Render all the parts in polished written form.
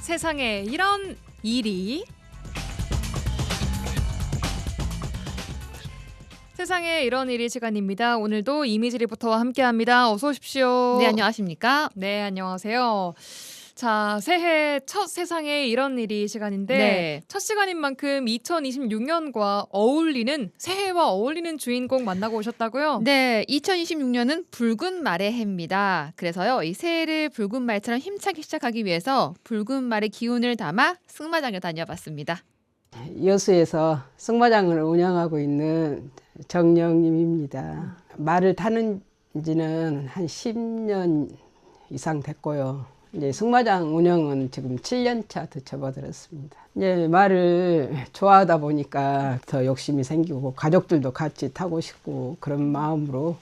세상에 이런 일이 세상에 이런 일이 시간입니다. 오늘도 이미지 리포터와 함께합니다. 어서 오십시오. 네, 안녕하십니까? 네, 안녕하세요. 자, 새해 첫 세상에 이런 일이 시간인데 네. 첫 시간인 만큼 2026년과 어울리는 새해와 어울리는 주인공 만나고 오셨다고요? 네, 2026년은 붉은 말의 해입니다. 그래서요, 이 새해를 붉은 말처럼 힘차게 시작하기 위해서 붉은 말의 기운을 담아 승마장을 다녀봤습니다. 여수에서 승마장을 운영하고 있는 정영님입니다. 말을 타는 지는 한 10년 이상 됐고요. 이제 승마장 운영은 지금 7년 차 접어들었습니다. 이제 말을 좋아하다 보니까 더 욕심이 생기고 가족들도 같이 타고 싶고 그런 마음으로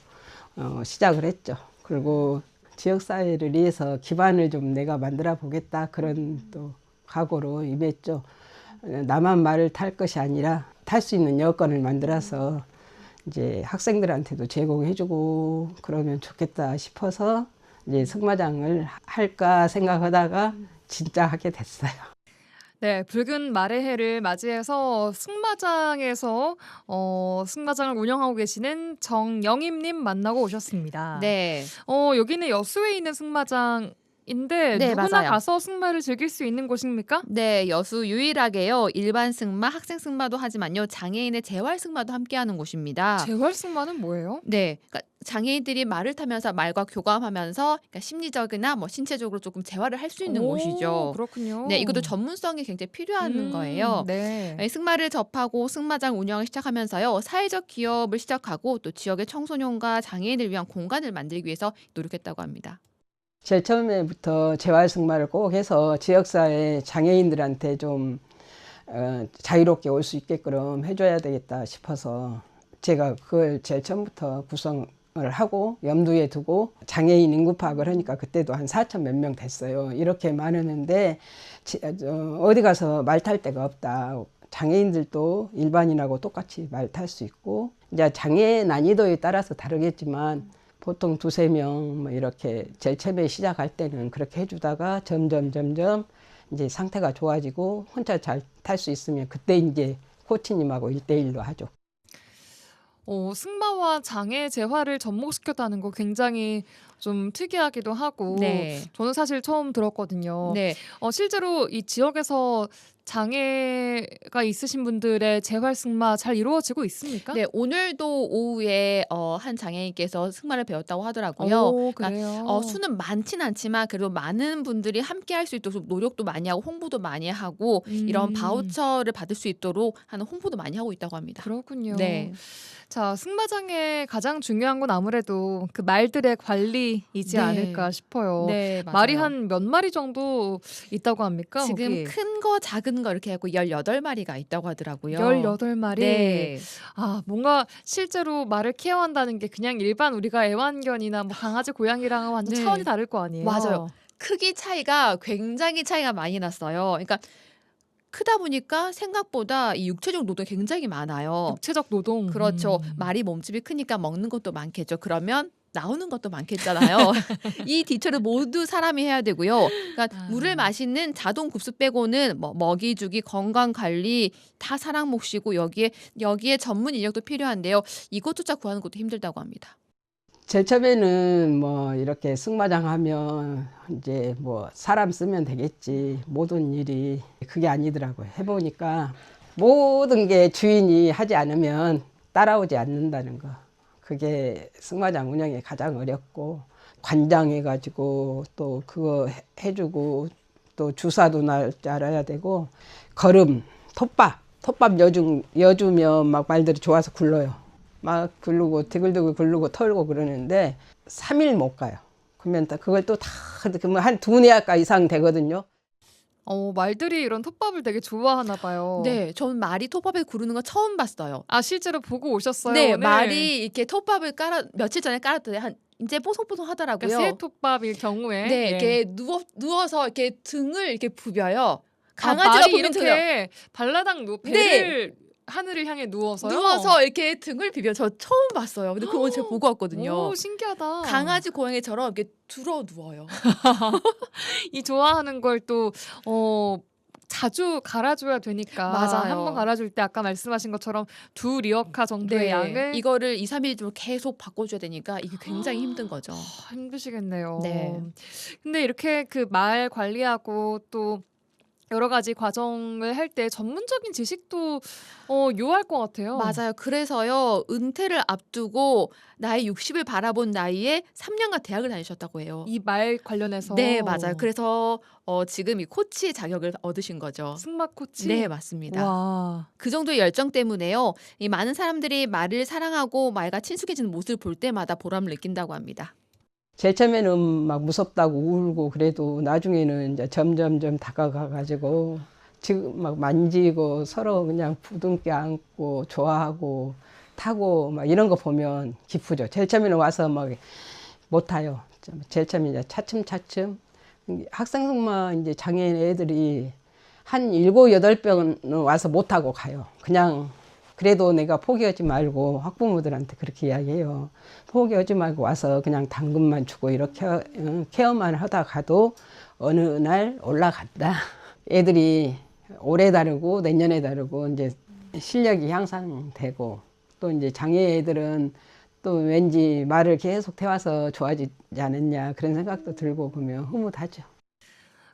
시작을 했죠. 그리고 지역사회를 위해서 기반을 좀 내가 만들어 보겠다 그런 또 각오로 임했죠. 나만 말을 탈 것이 아니라 탈 수 있는 여건을 만들어서 이제 학생들한테도 제공해주고 그러면 좋겠다 싶어서 이제 승마장을 할까 생각하다가 진짜 하게 됐어요. 네, 붉은 말의 해를 맞이해서 승마장에서 승마장을 운영하고 계시는 정영임님 만나고 오셨습니다. 네. 여기는 여수에 있는 승마장인데 네, 누구나 맞아요. 가서 승마를 즐길 수 있는 곳입니까? 네, 여수 유일하게요, 일반 승마, 학생 승마도 하지만요, 장애인의 재활 승마도 함께하는 곳입니다. 재활 승마는 뭐예요? 네, 그러니까 장애인들이 말을 타면서 말과 교감하면서 그러니까 심리적이나 뭐 신체적으로 조금 재활을 할 수 있는 오, 곳이죠. 그렇군요. 네, 이것도 전문성이 굉장히 필요한 거예요. 네. 이 승마를 접하고 승마장 운영을 시작하면서요, 사회적 기업을 시작하고 또 지역의 청소년과 장애인을 위한 공간을 만들기 위해서 노력했다고 합니다. 제일 처음에부터 재활 승마를 꼭 해서 지역사회 장애인들한테 좀 자유롭게 올 수 있게끔 해줘야 되겠다 싶어서 제가 그걸 제일 처음부터 구성을 하고 염두에 두고 장애인 인구 파악을 하니까 그때도 한 4천 몇 명 됐어요. 이렇게 많았는데 어디 가서 말 탈 데가 없다. 장애인들도 일반인하고 똑같이 말 탈 수 있고 이제 장애 난이도에 따라서 다르겠지만 보통 두세 명 뭐 이렇게 제일 처음에 시작할 때는 그렇게 해주다가 점점 이제 상태가 좋아지고 혼자 잘 탈 수 있으면 그때 이제 코치님하고 1대1로 하죠. 승마와 장애 재활을 접목시켰다는 거 굉장히 좀 특이하기도 하고 네. 저는 사실 처음 들었거든요. 네. 실제로 이 지역에서 장애가 있으신 분들의 재활 승마 잘 이루어지고 있습니까? 네, 오늘도 오후에 한 장애인께서 승마를 배웠다고 하더라고요. 오, 그러니까 그래요. 수는 많진 않지만 그래도 많은 분들이 함께 할 수 있도록 노력도 많이 하고 홍보도 많이 하고 이런 바우처를 받을 수 있도록 하는 홍보도 많이 하고 있다고 합니다. 그렇군요. 네. 자, 승마장의 가장 중요한 건 아무래도 그 말들의 관리이지 네. 않을까 싶어요. 네, 말이 맞아요. 한 몇 마리 정도 있다고 합니까? 지금 거기? 큰 거 작은 거 이렇게 하고 18마리가 있다고 하더라고요. 18마리? 네. 뭔가 실제로 말을 케어한다는 게 그냥 일반 우리가 애완견이나 뭐 강아지, 고양이랑은 완전 네. 차원이 다를 거 아니에요? 맞아요. 크기 차이가 굉장히 차이가 많이 났어요. 그러니까 크다 보니까 생각보다 이 육체적 노동이 굉장히 많아요. 육체적 노동. 그렇죠. 말이 몸집이 크니까 먹는 것도 많겠죠. 그러면 나오는 것도 많겠잖아요. 이 뒤처를 모두 사람이 해야 되고요. 그러니까 물을 마시는 자동 급수 빼고는 뭐 먹이 주기, 건강 관리 다 사람 몫이고 여기에 전문 인력도 필요한데요. 이것조차 구하는 것도 힘들다고 합니다. 제일 처음에는 뭐 이렇게 승마장 하면 이제 뭐 사람 쓰면 되겠지 모든 일이 그게 아니더라고요. 해보니까 모든 게 주인이 하지 않으면 따라오지 않는다는 거. 그게 승마장 운영이 가장 어렵고 관장해가지고 또 그거 해주고 또 주사도 날 줄 알아야 되고 걸음, 톱밥 여주면 막 말들이 좋아서 굴러요. 막 굴르고 디글디글 굴르고 털고 그러는데 3일 못 가요. 그러면 그걸 또 다 그러면 한 2~4아까 이상 되거든요. 말들이 이런 톱밥을 되게 좋아하나 봐요. 네, 전 말이 톱밥에 구르는 거 처음 봤어요. 실제로 보고 오셨어요? 네, 오늘? 말이 이렇게 톱밥을 며칠 전에 깔았더니 이제 뽀송뽀송 하더라고요. 그러니까 새 톱밥일 경우에 네, 이렇게 누워서 이렇게 등을 이렇게 부벼요. 강아지가 말이 보면 이렇게 발라당 배를 하늘을 향해 누워서요? 누워서 이렇게 등을 비벼. 저 처음 봤어요. 근데 그건 제가 보고 왔거든요. 오, 신기하다. 강아지 고양이처럼 이렇게 들어 누워요. 이 좋아하는 걸 또 자주 갈아줘야 되니까 맞아요. 한 번 갈아줄 때 아까 말씀하신 것처럼 2리어카 정도의 양을 이거를 2, 3일 좀 계속 바꿔줘야 되니까 이게 굉장히 힘든 거죠. 힘드시겠네요. 네. 근데 이렇게 그 말 관리하고 또 여러 가지 과정을 할 때 전문적인 지식도 요할 것 같아요. 맞아요. 그래서요, 은퇴를 앞두고 나이 60을 바라본 나이에 3년간 대학을 다니셨다고 해요. 이 말 관련해서. 네, 맞아요. 그래서 지금 이 코치 자격을 얻으신 거죠. 승마 코치. 네, 맞습니다. 와. 그 정도의 열정 때문에요, 이 많은 사람들이 말을 사랑하고 말과 친숙해지는 모습을 볼 때마다 보람을 느낀다고 합니다. 제일 처음에는 막 무섭다고 울고 그래도 나중에는 이제 점점점 다가가가지고 지금 막 만지고 서로 그냥 부둥켜 안고 좋아하고 타고 막 이런 거 보면 기쁘죠. 제일 처음에는 와서 막 못 타요. 제일 처음에 이제 차츰차츰 학생승마 이제 장애인 애들이 한 7, 8병은 와서 못 타고 가요. 그냥 그래도 내가 포기하지 말고 학부모들한테 그렇게 이야기해요. 포기하지 말고 와서 그냥 당근만 주고 이렇게 케어만 하다 가도 어느 날 올라간다. 애들이 올해 다르고 내년에 다르고 이제 실력이 향상되고 또 이제 장애 애들은 또 왠지 말을 계속 태워서 좋아지지 않았냐 그런 생각도 들고 보면 흐뭇하죠.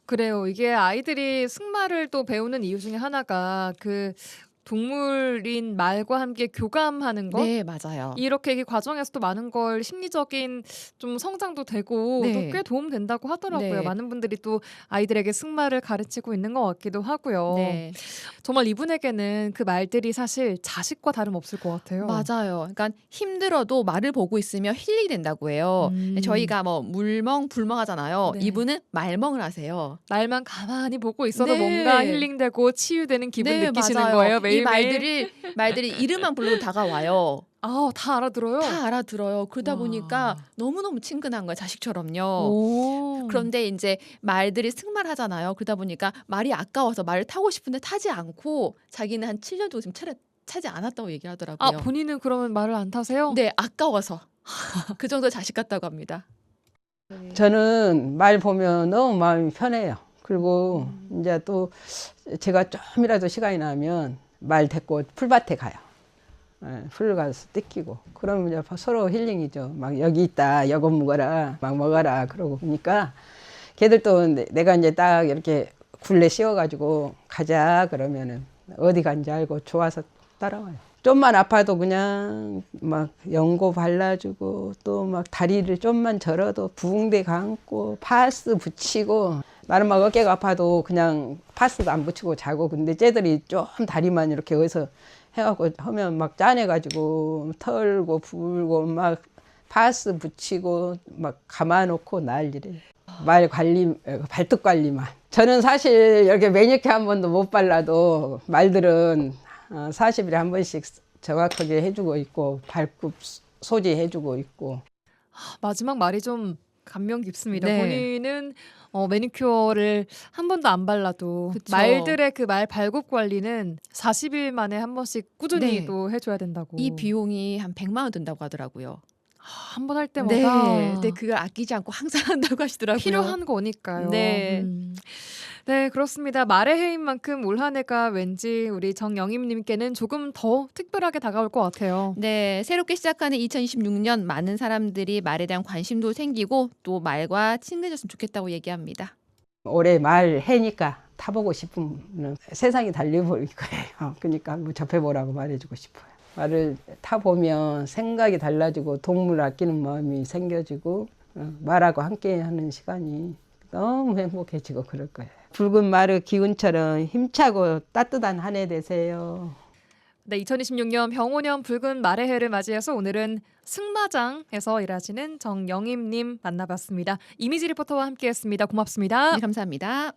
그래요. 이게 아이들이 승마를 또 배우는 이유 중에 하나가 그 동물인 말과 함께 교감하는 것. 네, 맞아요. 이렇게 이 과정에서도 많은 걸 심리적인 좀 성장도 되고 네. 또 꽤 도움 된다고 하더라고요. 네. 많은 분들이 또 아이들에게 승마를 가르치고 있는 것 같기도 하고요. 네. 정말 이분에게는 그 말들이 사실 자식과 다름없을 것 같아요. 맞아요. 그러니까 힘들어도 말을 보고 있으면 힐링이 된다고 해요. 저희가 뭐 물멍, 불멍하잖아요. 네. 이분은 말멍을 하세요. 말만 가만히 보고 있어도 네. 뭔가 힐링되고 치유되는 기분 네, 느끼시는 맞아요. 거예요. 이 매일매일. 말들이 이름만 불러도 다가와요. 다 알아들어요? 다 알아들어요. 그러다 와. 보니까 너무너무 친근한 거예요, 자식처럼요. 오. 그런데 이제 말들이 승마를 하잖아요. 그러다 보니까 말이 아까워서 말을 타고 싶은데 타지 않고 자기는 한 7년 동안 지금 타지 않았다고 얘기하더라고요. 본인은 그러면 말을 안 타세요? 네, 아까워서. 그 정도 자식 같다고 합니다. 저는 말 보면 너무 마음이 편해요. 그리고 이제 또 제가 좀이라도 시간이 나면 말 데리고 풀밭에 가요. 풀 가서 뜯기고. 그러면 이제 서로 힐링이죠. 막 여기 있다, 여거 먹어라, 막 먹어라. 그러고 보니까 걔들도 내가 이제 딱 이렇게 굴레 씌워가지고 가자 그러면은 어디 간지 알고 좋아서 따라와요. 좀만 아파도 그냥 막 연고 발라주고 또 막 다리를 좀만 절어도 붕대 감고 파스 붙이고 나는 막 어깨가 아파도 그냥 파스도 안 붙이고 자고 근데 쟤들이 좀 다리만 이렇게 어디서 해갖고 하면 막 짠해가지고 털고 불고 막 파스 붙이고 막 감아놓고 난리래. 말 관리, 발톱 관리만. 저는 사실 이렇게 매니큐어 한 번도 못 발라도 말들은 40일에 한 번씩 정확하게 해주고 있고 발굽 소지 해주고 있고. 마지막 말이 좀 감명 깊습니다. 네. 본인은 매니큐어를 한 번도 안 발라도 그쵸. 말들의 그 말 발굽 관리는 40일 만에 한 번씩 꾸준히 네. 또 해줘야 된다고. 이 비용이 한 100만 원 든다고 하더라고요. 한 번 할 때마다 네, 근데 그걸 아끼지 않고 항상 한다고 하시더라고요. 필요한 거니까요. 네. 네, 그렇습니다. 말의 해인 만큼 올 한 해가 왠지 우리 정영임님께는 조금 더 특별하게 다가올 것 같아요. 네, 새롭게 시작하는 2026년 많은 사람들이 말에 대한 관심도 생기고 또 말과 친해졌으면 좋겠다고 얘기합니다. 올해 말 해니까 타보고 싶으면 세상이 달려버릴 거예요. 그러니까 뭐 접해보라고 말해주고 싶어요. 말을 타보면 생각이 달라지고 동물 아끼는 마음이 생겨지고 말하고 함께하는 시간이 너무 행복해지고 그럴 거예요. 붉은 말의 기운처럼 힘차고 따뜻한 한 해 되세요. 네, 2026년 병오년 붉은 말의 해를 맞이해서 오늘은 승마장에서 일하시는 정영임님 만나봤습니다. 이미지 리포터와 함께했습니다. 고맙습니다. 네, 감사합니다.